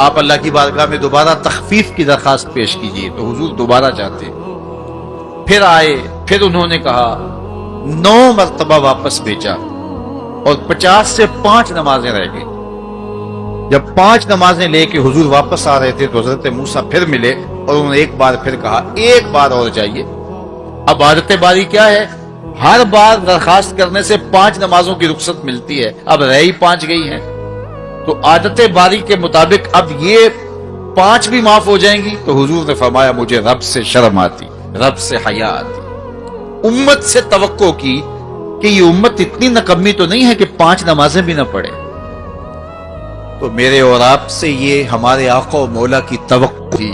آپ اللہ کی بارگاہ میں دوبارہ تخفیف کی درخواست پیش کیجیے، تو حضور دوبارہ جاتے، پھر آئے، پھر انہوں نے کہا، 9 مرتبہ واپس بھیجا اور 50 سے 5 نمازیں رہ گئی۔ جب 5 نمازیں لے کے حضور واپس آ رہے تھے تو حضرت موسیٰ پھر ملے اور انہوں نے ایک بار پھر کہا، ایک بار اور جائیے۔ اب عادت باری کیا ہے، ہر بار درخواست کرنے سے 5 نمازوں کی رخصت ملتی ہے، اب رہ ہی 5 گئی ہیں، تو عادت باری کے مطابق اب یہ 5 بھی معاف ہو جائیں گی۔ تو حضور نے فرمایا، مجھے رب سے شرم آتی، رب سے حیا آتی۔ امت سے توقع کی کہ یہ امت اتنی نکمی تو نہیں ہے کہ 5 نمازیں بھی نہ پڑھے، تو میرے اور آپ سے یہ ہمارے آقا و مولا کی توقع تھی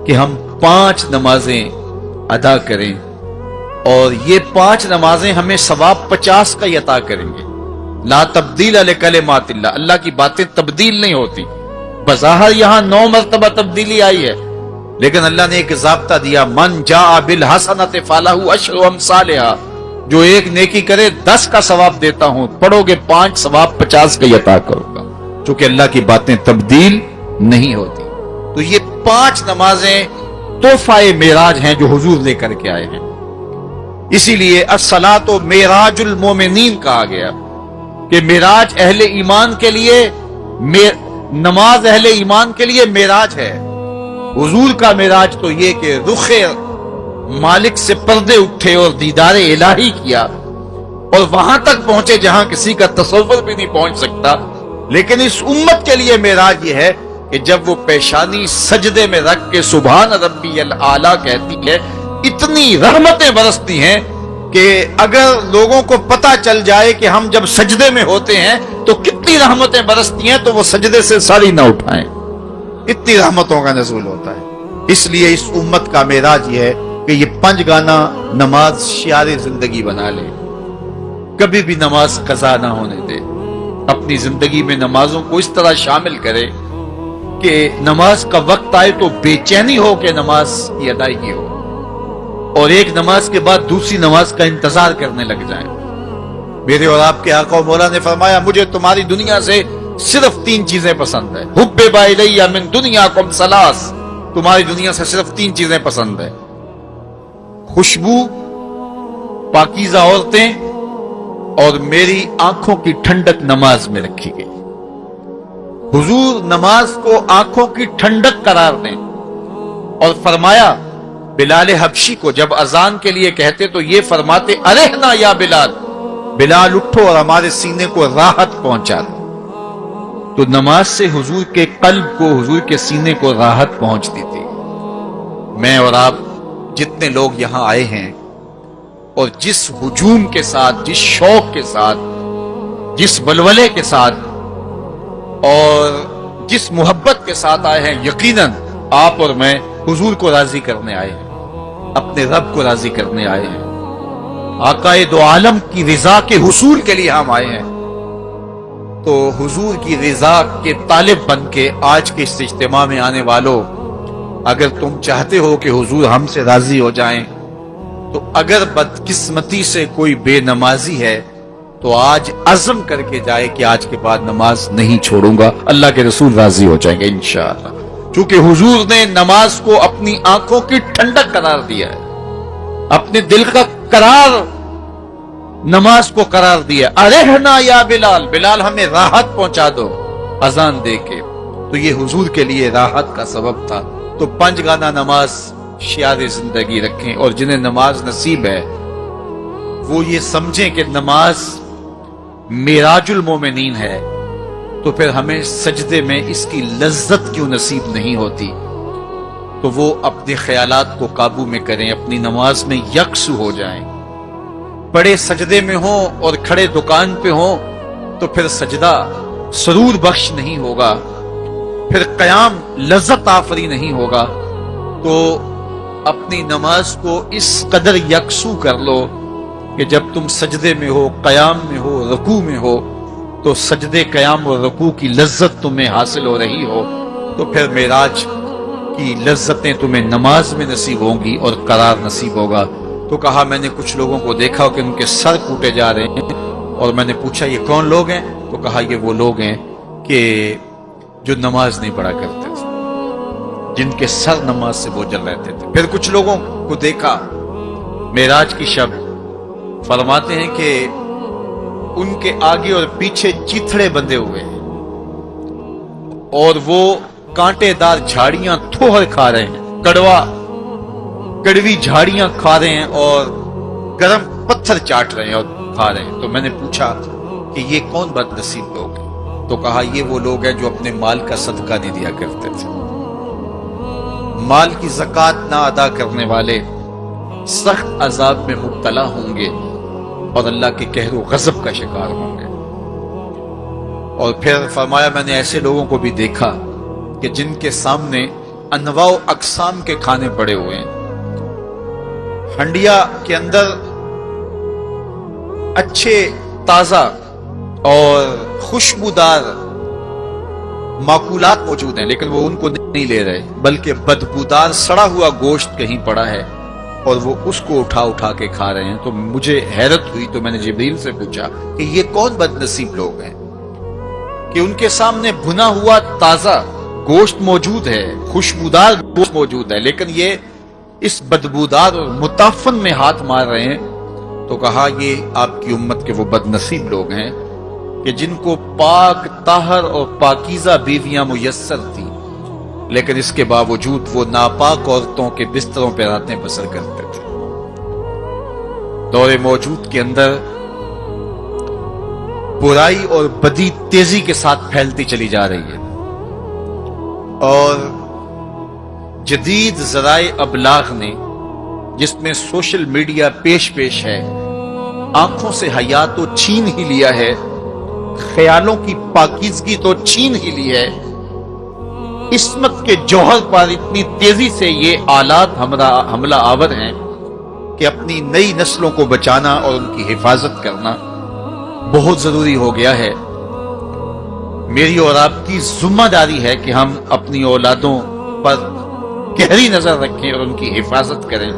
کہ ہم 5 نمازیں ادا کریں، اور یہ 5 نمازیں ہمیں ثواب 50 کا عطا کریں گے۔ لا تبدیل لکلمات اللہ، اللہ کی باتیں تبدیل نہیں ہوتی۔ بظاہر یہاں 9 مرتبہ تبدیلی آئی ہے، لیکن اللہ نے ایک ضابطہ دیا، من جاء بالحسنۃ فلہ عشر امثالھا، جو ایک نیکی کرے 10 کا ثواب دیتا ہوں، پڑھو گے 5 ثواب 50 کا عطا کروں گا، چونکہ اللہ کی باتیں تبدیل نہیں ہوتی۔ تو یہ 5 نمازیں تحفہ معراج ہیں جو حضور لے کر کے آئے ہیں، اسی لیے الصلاۃ معراج المومنین کہا گیا کہ معراج اہل ایمان کے لیے، نماز اہل ایمان کے لیے معراج ہے۔ حضور کا معراج تو یہ کہ رخ مالک سے پردے اٹھے اور دیدار الہی کیا، اور وہاں تک پہنچے جہاں کسی کا تصور بھی نہیں پہنچ سکتا۔ لیکن اس امت کے لیے معراج یہ ہے کہ جب وہ پیشانی سجدے میں رکھ کے سبحان ربی الاعلیٰ کہتی ہے، اتنی رحمتیں برستی ہیں کہ اگر لوگوں کو پتا چل جائے کہ ہم جب سجدے میں ہوتے ہیں تو کتنی رحمتیں برستی ہیں، تو وہ سجدے سے ساری نہ اٹھائیں، اتنی رحمتوں کا نزول ہوتا ہے۔ اس لیے اس امت کا معراج یہ ہے کہ یہ 5 گانا نماز شعار زندگی بنا لے، کبھی بھی نماز قضا نہ ہونے دے، اپنی زندگی میں نمازوں کو اس طرح شامل کرے کہ نماز کا وقت آئے تو بے چینی ہو کہ نماز کی ادائیگی ہو، اور ایک نماز کے بعد دوسری نماز کا انتظار کرنے لگ جائیں۔ میرے اور آپ کے آقا و مولا نے فرمایا، مجھے تمہاری دنیا سے صرف 3 چیزیں پسند ہے، حبب الی من دنیاکم ثلاث، تمہاری دنیا سے صرف 3 چیزیں پسند ہے، خوشبو، پاکیزہ عورتیں، اور میری آنکھوں کی ٹھنڈک نماز میں رکھی گئی۔ حضور نماز کو آنکھوں کی ٹھنڈک قرار دیں، اور فرمایا بلال حبشی کو جب اذان کے لیے کہتے تو یہ فرماتے، ارحنا یا بلال، بلال اٹھو اور ہمارے سینے کو راحت پہنچا دو۔ تو نماز سے حضور کے قلب کو، حضور کے سینے کو راحت پہنچتی تھی۔ میں اور آپ جتنے لوگ یہاں آئے ہیں، اور جس ہجوم کے ساتھ، جس شوق کے ساتھ، جس ولولے کے ساتھ اور جس محبت کے ساتھ آئے ہیں، یقیناً آپ اور میں حضور کو راضی کرنے آئے ہیں، اپنے رب کو راضی کرنے آئے ہیں، آقا دو عالم کی رضا کے حصول کے لیے ہم آئے ہیں۔ تو حضور کی رضا کے طالب بن کے آج کے اس اجتماع میں آنے والوں، اگر تم چاہتے ہو کہ حضور ہم سے راضی ہو جائیں، تو اگر بدقسمتی سے کوئی بے نمازی ہے تو آج عزم کر کے جائے کہ آج کے بعد نماز نہیں چھوڑوں گا، اللہ کے رسول راضی ہو جائیں گے انشاءاللہ، چونکہ حضور نے نماز کو اپنی آنکھوں کی ٹھنڈک قرار دیا ہے، اپنے دل کا قرار نماز کو قرار دیا۔ ارحنا یا بلال، بلال ہمیں راحت پہنچا دو اذان دے کے، تو یہ حضور کے لیے راحت کا سبب تھا۔ تو 5 گانا نماز شعار زندگی رکھیں، اور جنہیں نماز نصیب ہے وہ یہ سمجھیں کہ نماز معراج المومنین ہے، تو پھر ہمیں سجدے میں اس کی لذت کیوں نصیب نہیں ہوتی؟ تو وہ اپنے خیالات کو قابو میں کریں، اپنی نماز میں یکسو ہو جائیں، بڑے سجدے میں ہوں اور کھڑے دکان پہ ہوں تو پھر سجدہ سرور بخش نہیں ہوگا، پھر قیام لذت آفری نہیں ہوگا۔ تو اپنی نماز کو اس قدر یکسو کر لو کہ جب تم سجدے میں ہو، قیام میں ہو، رکوع میں ہو، تو سجدے، قیام اور رکوع کی لذت تمہیں حاصل ہو رہی ہو، تو پھر معراج کی لذتیں تمہیں نماز میں نصیب ہوں گی اور قرار نصیب ہوگا۔ تو کہا میں نے کچھ لوگوں کو دیکھا کہ ان کے سر کوٹے جا رہے ہیں، اور میں نے پوچھا یہ کون لوگ ہیں؟ تو کہا یہ وہ لوگ ہیں کہ جو نماز نہیں پڑھا کرتے تھے، جن کے سر نماز سے بوجھل رہتے تھے۔ پھر کچھ لوگوں کو دیکھا معراج کی شب، فرماتے ہیں کہ ان کے آگے اور پیچھے چیتھڑے بندھے ہوئے ہیں اور وہ کانٹے دار جھاڑیاں تھوہر کھا رہے ہیں، کڑوی جھاڑیاں کھا رہے ہیں اور گرم پتھر چاٹ رہے ہیں اور کھا رہے ہیں۔ تو میں نے پوچھا کہ یہ کون بد نصیب لوگ ہیں؟ تو کہا یہ وہ لوگ ہیں جو اپنے مال کا صدقہ نہیں دیا کرتے تھے، مال کی زکوٰۃ نہ ادا کرنے والے سخت عذاب میں مبتلا ہوں گے اور اللہ کے قہر و غضب کا شکار ہوں گے۔ اور پھر فرمایا میں نے ایسے لوگوں کو بھی دیکھا کہ جن کے سامنے انواع و اقسام کے کھانے پڑے ہوئے ہیں، ہنڈیا کے اندر اچھے تازہ اور خوشبودار ماکولات موجود ہیں، لیکن وہ ان کو نہیں لے رہے، بلکہ بدبودار سڑا ہوا گوشت کہیں پڑا ہے اور وہ اس کو اٹھا کے کھا رہے ہیں۔ تو مجھے حیرت ہوئی، تو میں نے جبریل سے پوچھا کہ یہ کون بد نصیب لوگ ہیں کہ ان کے سامنے بھنا ہوا تازہ گوشت موجود ہے، خوشبودار گوشت موجود ہے، لیکن یہ اس بدبودار اور متعفن میں ہاتھ مار رہے ہیں۔ تو کہا یہ آپ کی امت کے وہ بد نصیب لوگ ہیں کہ جن کو پاک طاہر اور پاکیزہ بیویاں میسر تھی، لیکن اس کے باوجود وہ ناپاک عورتوں کے بستروں پہ راتیں بسر کرتے تھے۔ دور موجود کے اندر برائی اور بدی تیزی کے ساتھ پھیلتی چلی جا رہی ہے، اور جدید ذرائع ابلاغ نے، جس میں سوشل میڈیا پیش ہے، آنکھوں سے حیا تو چھین ہی لیا ہے، خیالوں کی پاکیزگی تو چھین ہی لی ہے، عصمت کے جوہر پر اتنی تیزی سے یہ آلات حملہ آور ہیں کہ اپنی نئی نسلوں کو بچانا اور ان کی حفاظت کرنا بہت ضروری ہو گیا ہے۔ میری اور آپ کی ذمہ داری ہے کہ ہم اپنی اولادوں پر گہری نظر رکھیں اور ان کی حفاظت کریں،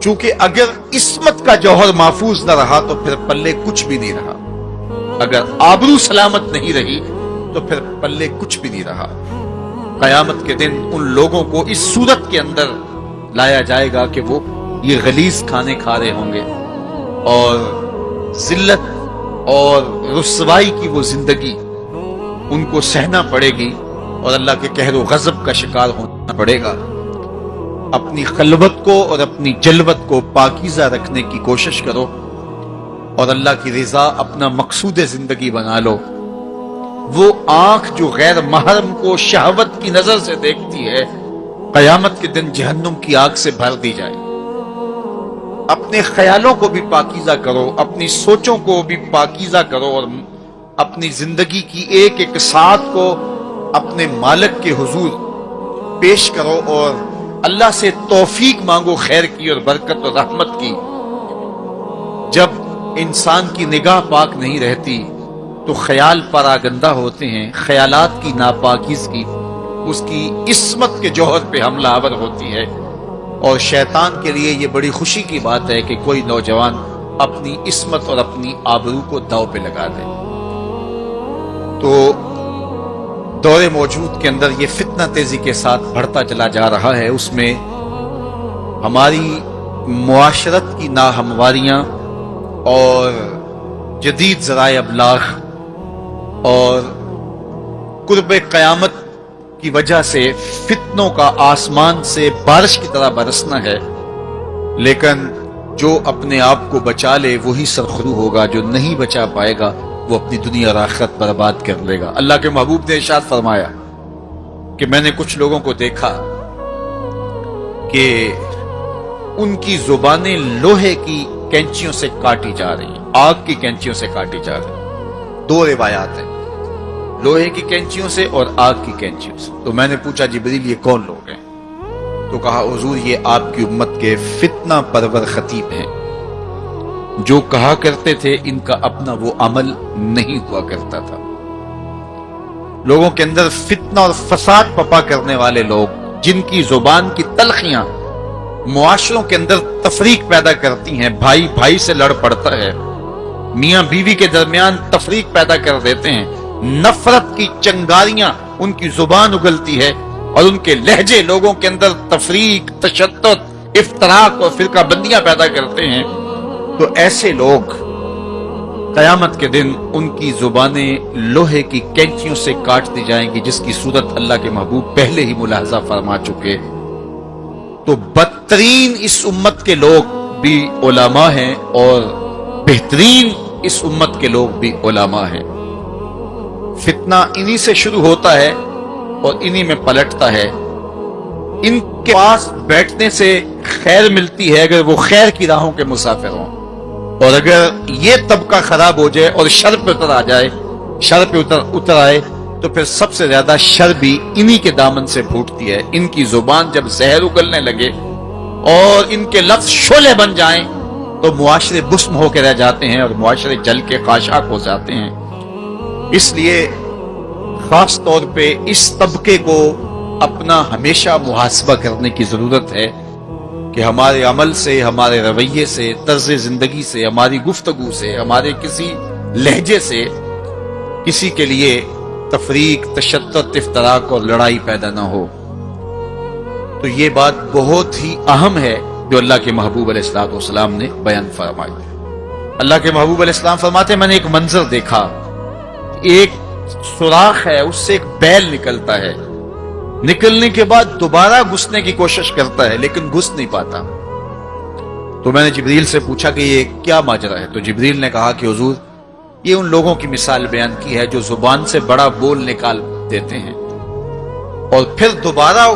چونکہ اگر عصمت کا جوہر محفوظ نہ رہا تو پھر پلے کچھ بھی نہیں رہا، اگر آبرو سلامت نہیں رہی تو پھر پلے کچھ بھی نہیں رہا۔ قیامت کے دن ان لوگوں کو اس صورت کے اندر لایا جائے گا کہ وہ یہ غلیظ کھانے کھا رہے ہوں گے اور ذلت اور رسوائی کی وہ زندگی ان کو سہنا پڑے گی اور اللہ کے قہر و غضب کا شکار ہونا پڑے گا۔ اپنی خلوت کو اور اپنی جلوت کو پاکیزہ رکھنے کی کوشش کرو اور اللہ کی رضا اپنا مقصود زندگی بنا لو۔ وہ آنکھ جو غیر محرم کو شہوت کی نظر سے دیکھتی ہے، قیامت کے دن جہنم کی آگ سے بھر دی جائے۔ اپنے خیالوں کو بھی پاکیزہ کرو، اپنی سوچوں کو بھی پاکیزہ کرو اور اپنی زندگی کی ایک ایک ساتھ کو اپنے مالک کے حضور پیش کرو اور اللہ سے توفیق مانگو خیر کی اور برکت اور رحمت کی۔ جب انسان کی نگاہ پاک نہیں رہتی تو خیال پراگندہ ہوتے ہیں، خیالات کی ناپاکیزگی اس کی عصمت کے جوہر پہ حملہ آور ہوتی ہے، اور شیطان کے لیے یہ بڑی خوشی کی بات ہے کہ کوئی نوجوان اپنی عصمت اور اپنی آبرو کو داؤ پہ لگا دے۔ تو دور موجود کے اندر یہ فتنہ تیزی کے ساتھ بڑھتا چلا جا رہا ہے، اس میں ہماری معاشرت کی ناہمواریاں اور جدید ذرائع ابلاغ اور قرب قیامت کی وجہ سے فتنوں کا آسمان سے بارش کی طرح برسنا ہے، لیکن جو اپنے آپ کو بچا لے وہی سرخرو ہوگا، جو نہیں بچا پائے گا وہ اپنی دنیا اور آخرت برباد کر لے گا۔ اللہ کے محبوب نے ارشاد فرمایا کہ میں نے کچھ لوگوں کو دیکھا کہ ان کی زبانیں لوہے کی کینچیوں سے کاٹی جا رہی ہیں، آگ کی کینچیوں سے کاٹی جا رہی ہیں۔ دو روایات ہیں، لوہے کی کینچیوں سے اور آگ کی کینچیوں سے۔ تو میں نے پوچھا جبریل یہ کون لوگ ہیں؟ تو کہا حضور یہ آپ کی امت کے فتنہ پرور خطیب ہیں، جو کہا کرتے تھے ان کا اپنا وہ عمل نہیں ہوا کرتا تھا۔ لوگوں کے اندر فتنہ اور فساد پپا کرنے والے لوگ، جن کی زبان کی تلخیاں معاشروں کے اندر تفریق پیدا کرتی ہیں، بھائی بھائی سے لڑ پڑتا ہے، میاں بیوی کے درمیان تفریق پیدا کر دیتے ہیں، نفرت کی چنگاریاں ان کی زبان اگلتی ہے اور ان کے لہجے لوگوں کے اندر تفریق، تشدد، افتراق اور فرقہ بندیاں پیدا کرتے ہیں، تو ایسے لوگ قیامت کے دن ان کی زبانیں لوہے کی کینچیوں سے کاٹ دی جائیں گی، جس کی صورت اللہ کے محبوب پہلے ہی ملاحظہ فرما چکے۔ تو بدترین اس امت کے لوگ بھی علماء ہیں اور بہترین اس امت کے لوگ بھی علماء ہیں۔ فتنہ انہی سے شروع ہوتا ہے اور انہی میں پلٹتا ہے۔ ان کے پاس بیٹھنے سے خیر ملتی ہے اگر وہ خیر کی راہوں کے مسافر ہوں، اور اگر یہ طبقہ خراب ہو جائے اور شر پہ اتر آ جائے، شر پہ اتر آئے، تو پھر سب سے زیادہ شر بھی انہی کے دامن سے پھوٹتی ہے۔ ان کی زبان جب زہر اگلنے لگے اور ان کے لفظ شعلے بن جائیں تو معاشرے بسم ہو کے رہ جاتے ہیں اور معاشرے جل کے خاشاک ہو جاتے ہیں۔ اس لیے خاص طور پہ اس طبقے کو اپنا ہمیشہ محاسبہ کرنے کی ضرورت ہے کہ ہمارے عمل سے، ہمارے رویے سے، طرز زندگی سے، ہماری گفتگو سے، ہمارے کسی لہجے سے کسی کے لیے تفریق، تشدد، افتراق اور لڑائی پیدا نہ ہو۔ تو یہ بات بہت ہی اہم ہے جو اللہ کے محبوب علیہ الصلوۃ والسلام نے بیان فرمائی۔ اللہ کے محبوب علیہ السلام فرماتے ہیں میں نے ایک منظر دیکھا، ایک سوراخ ہے، اس سے ایک بیل نکلتا ہے، نکلنے کے بعد دوبارہ گھسنے کی کوشش کرتا ہے لیکن گھس نہیں پاتا۔ تو میں نے جبریل سے پوچھا کہ یہ کیا ماجرا ہے؟ تو جبریل نے کہا کہ حضور یہ ان لوگوں کی مثال بیان کی ہے جو زبان سے بڑا بول نکال دیتے ہیں اور پھر دوبارہ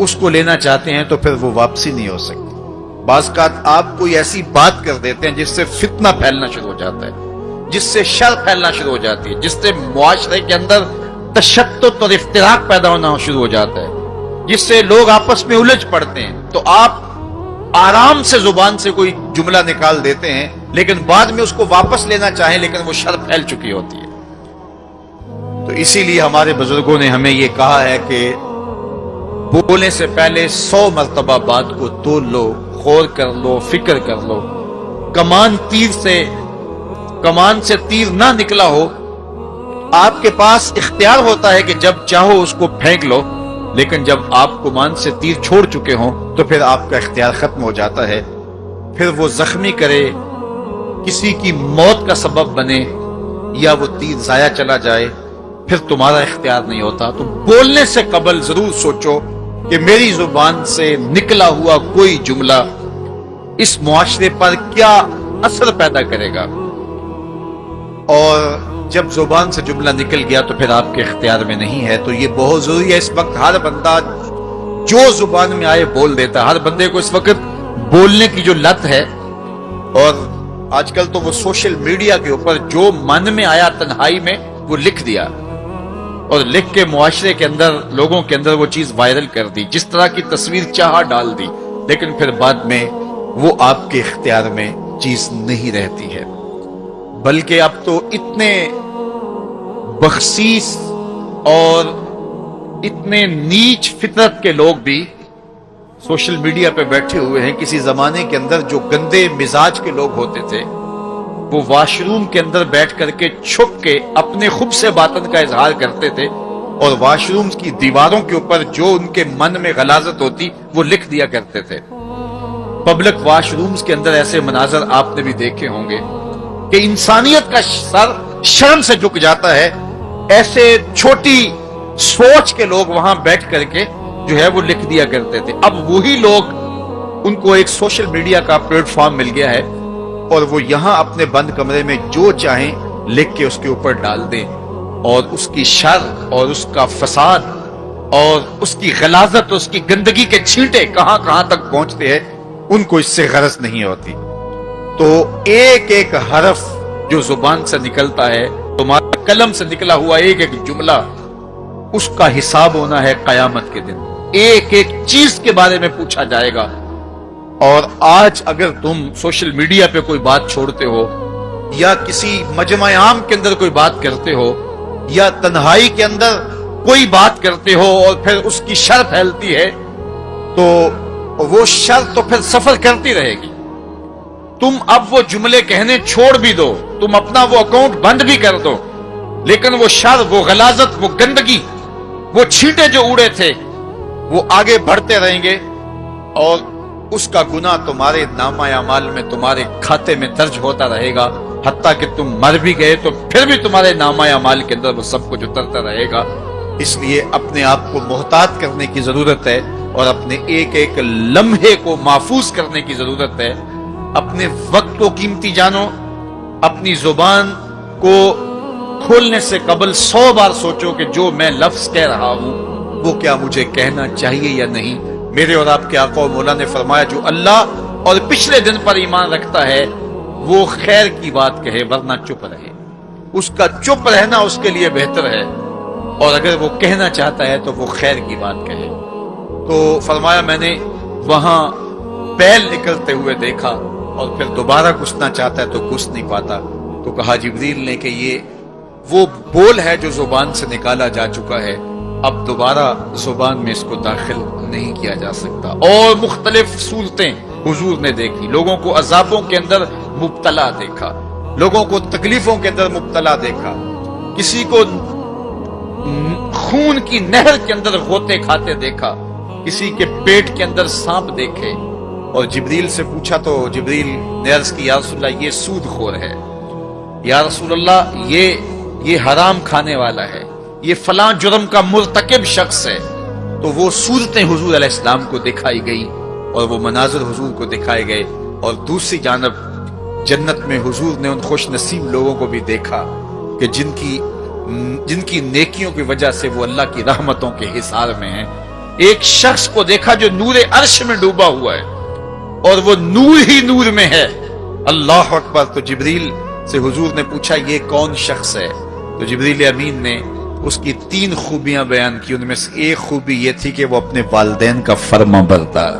اس کو لینا چاہتے ہیں تو پھر وہ واپسی نہیں ہو سکتی۔ بعض اوقات آپ کوئی ایسی بات کر دیتے ہیں جس سے فتنہ پھیلنا شروع ہو جاتا ہے، جس سے شر پھیلنا شروع ہو جاتی ہے، جس سے معاشرے کے اندر تشدد اور افتراق پیدا ہونا شروع ہو جاتا ہے، جس سے لوگ آپس میں الجھ پڑتے ہیں۔ تو آپ آرام سے زبان سے کوئی جملہ نکال دیتے ہیں لیکن بعد میں اس کو واپس لینا چاہیں لیکن وہ شر پھیل چکی ہوتی ہے۔ تو اسی لیے ہمارے بزرگوں نے ہمیں یہ کہا ہے کہ بولنے سے پہلے 100 مرتبہ بات کو تول لو، غور کر لو، فکر کر لو۔ کمان سے تیر نہ نکلا ہو، آپ کے پاس اختیار ہوتا ہے کہ جب چاہو اس کو پھینک لو، لیکن جب آپ کمان سے تیر چھوڑ چکے ہوں تو پھر آپ کا اختیار ختم ہو جاتا ہے۔ پھر وہ زخمی کرے، کسی کی موت کا سبب بنے یا وہ تیر ضائع چلا جائے، پھر تمہارا اختیار نہیں ہوتا۔ تو بولنے سے قبل ضرور سوچو کہ میری زبان سے نکلا ہوا کوئی جملہ اس معاشرے پر کیا اثر پیدا کرے گا، اور جب زبان سے جملہ نکل گیا تو پھر آپ کے اختیار میں نہیں ہے۔ تو یہ بہت ضروری ہے۔ اس وقت ہر بندہ جو زبان میں آئے بول دیتا ہے، ہر بندے کو اس وقت بولنے کی جو لت ہے، اور آج کل تو وہ سوشل میڈیا کے اوپر جو من میں آیا تنہائی میں وہ لکھ دیا اور لکھ کے معاشرے کے اندر لوگوں کے اندر وہ چیز وائرل کر دی، جس طرح کی تصویر چاہا ڈال دی، لیکن پھر بعد میں وہ آپ کے اختیار میں چیز نہیں رہتی ہے۔ بلکہ اب تو اتنے بخسیس اور اتنے نیچ فطرت کے لوگ بھی سوشل میڈیا پہ بیٹھے ہوئے ہیں۔ کسی زمانے کے اندر جو گندے مزاج کے لوگ ہوتے تھے وہ واش روم کے اندر بیٹھ کر کے چھپ کے اپنے خب سے باطن کا اظہار کرتے تھے، اور واش روم کی دیواروں کے اوپر جو ان کے من میں غلاظت ہوتی وہ لکھ دیا کرتے تھے۔ پبلک واش رومز کے اندر ایسے مناظر آپ نے بھی دیکھے ہوں گے کہ انسانیت کا سر شرم سے جھک جاتا ہے۔ ایسے چھوٹی سوچ کے لوگ وہاں بیٹھ کر کے جو ہے وہ لکھ دیا کرتے تھے۔ اب وہی لوگ، ان کو ایک سوشل میڈیا کا پلیٹ فارم مل گیا ہے اور وہ یہاں اپنے بند کمرے میں جو چاہیں لکھ کے اس کے اوپر ڈال دیں، اور اس کی شر اور اس کا فساد اور اس کی غلاظت، اس کی گندگی کے چھینٹے کہاں کہاں تک پہنچتے ہیں ان کو اس سے غرض نہیں ہوتی۔ تو ایک ایک حرف جو زبان سے نکلتا ہے، تمہارے قلم سے نکلا ہوا ایک ایک جملہ، اس کا حساب ہونا ہے قیامت کے دن۔ ایک ایک چیز کے بارے میں پوچھا جائے گا۔ اور آج اگر تم سوشل میڈیا پہ کوئی بات چھوڑتے ہو یا کسی مجمع عام کے اندر کوئی بات کرتے ہو یا تنہائی کے اندر کوئی بات کرتے ہو اور پھر اس کی شر پھیلتی ہے، تو وہ شر تو پھر سفر کرتی رہے گی۔ تم اب وہ جملے کہنے چھوڑ بھی دو، تم اپنا وہ اکاؤنٹ بند بھی کر دو، لیکن وہ شر، وہ غلاظت، وہ گندگی، وہ چھینٹے جو اڑے تھے وہ آگے بڑھتے رہیں گے، اور اس کا گناہ تمہارے نامہ اعمال میں، تمہارے کھاتے میں درج ہوتا رہے گا، حتیٰ کہ تم مر بھی گئے تو پھر بھی تمہارے نامہ اعمال کے اندر وہ سب کچھ اترتا رہے گا۔ اس لیے اپنے آپ کو محتاط کرنے کی ضرورت ہے، اور اپنے ایک ایک لمحے کو محفوظ کرنے کی ضرورت ہے۔ اپنے وقت کو قیمتی جانو، اپنی زبان کو کھولنے سے قبل 100 بار سوچو کہ جو میں لفظ کہہ رہا ہوں وہ کیا مجھے کہنا چاہیے یا نہیں۔ میرے اور آپ کے آقا و مولا نے فرمایا جو اللہ اور پچھلے دن پر ایمان رکھتا ہے وہ خیر کی بات کہے ورنہ چپ رہے، اس کا چپ رہنا اس کے لیے بہتر ہے، اور اگر وہ کہنا چاہتا ہے تو وہ خیر کی بات کہے۔ تو فرمایا میں نے وہاں بیل نکلتے ہوئے دیکھا، اور پھر دوبارہ گھسنا چاہتا ہے تو گھس نہیں پاتا، تو کہا جبریل نے کہ یہ وہ بول ہے جو زبان سے نکالا جا چکا ہے، اب دوبارہ زبان میں اس کو داخل نہیں کیا جا سکتا۔ اور مختلف صورتیں حضور نے دیکھی، لوگوں کو عذابوں کے اندر مبتلا دیکھا، لوگوں کو تکلیفوں کے اندر مبتلا دیکھا، کسی کو خون کی نہر کے اندر غوطے کھاتے دیکھا، کسی کے پیٹ کے اندر سانپ دیکھے۔ اور جبریل سے پوچھا تو جبریل نے عرض کی یا رسول اللہ یہ سود خور ہے، یا رسول اللہ یہ حرام کھانے والا ہے، یہ فلاں جرم کا مرتکب شخص ہے۔ تو وہ صورتیں حضور علیہ السلام کو دکھائی گئی، اور وہ مناظر حضور کو دکھائے گئے، اور دوسری جانب جنت میں حضور نے ان خوش نصیب لوگوں کو بھی دیکھا کہ جن کی نیکیوں کی وجہ سے وہ اللہ کی رحمتوں کے حصار میں ہیں۔ ایک شخص کو دیکھا جو نور عرش میں ڈوبا ہوا ہے، اور وہ نور ہی نور میں ہے۔ اللہ اکبر۔ تو جبریل سے حضور نے پوچھا یہ کون شخص ہے؟ تو جبریل امین نے اس کی 3 خوبیاں بیان کی، ان میں سے ایک خوبی یہ تھی کہ وہ اپنے والدین کا فرما بردار